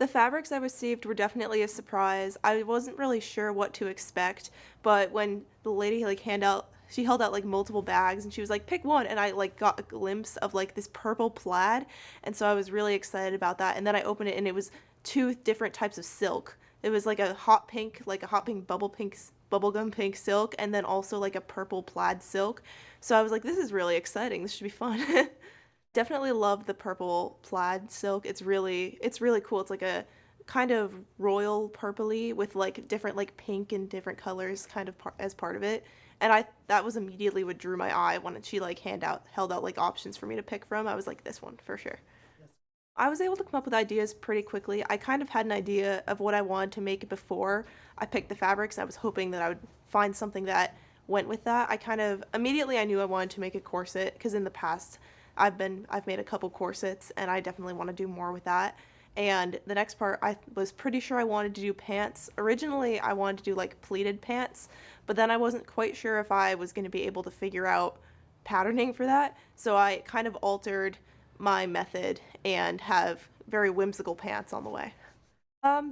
The fabrics I received were definitely a surprise. I wasn't really sure what to expect, but when the lady she held out like multiple bags and she was like, pick one, and I like got a glimpse of like this purple plaid, and so I was really excited about that. And then I opened it and it was two different types of silk. It was like a hot pink bubblegum pink silk, and then also like a purple plaid silk. So I was like, this is really exciting. This should be fun. Definitely love the purple plaid silk. It's really cool. It's like a kind of royal purpley with like different like pink and different colors kind of as part of it. And I that was immediately what drew my eye when she like held out like options for me to pick from. I was like, this one for sure. I was able to come up with ideas pretty quickly. I kind of had an idea of what I wanted to make before I picked the fabrics. I was hoping that I would find something that went with that. I kind of immediately I knew I wanted to make a corset because in the past I've made a couple corsets and I definitely want to do more with that. And the next part, I was pretty sure I wanted to do pants. Originally, I wanted to do like pleated pants, but then I wasn't quite sure if I was going to be able to figure out patterning for that. So I kind of altered my method and have very whimsical pants on the way.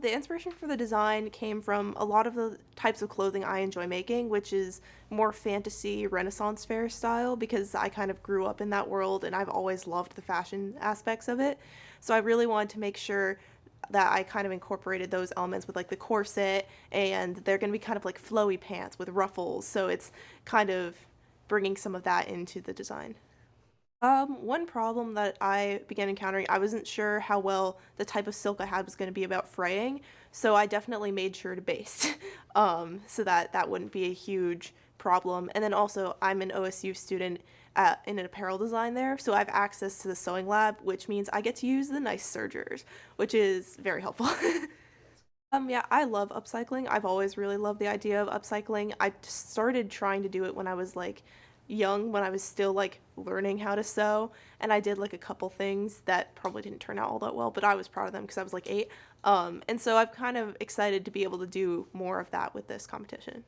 The inspiration for the design came from a lot of the types of clothing I enjoy making, which is more fantasy Renaissance fair style because I kind of grew up in that world and I've always loved the fashion aspects of it. So I really wanted to make sure that I kind of incorporated those elements with like the corset, and they're going to be kind of like flowy pants with ruffles. So it's kind of bringing some of that into the design. One problem that I began encountering, I wasn't sure how well the type of silk I had was going to be about fraying, so I definitely made sure to baste, so that that wouldn't be a huge problem. And then also, I'm an OSU student in an apparel design there, so I have access to the sewing lab, which means I get to use the nice sergers, which is very helpful. Yeah, I love upcycling. I've always really loved the idea of upcycling. I started trying to do it when I was like young, when I was still like learning how to sew, and I did like a couple things that probably didn't turn out all that well, but I was proud of them because I was like 8. And so I'm kind of excited to be able to do more of that with this competition.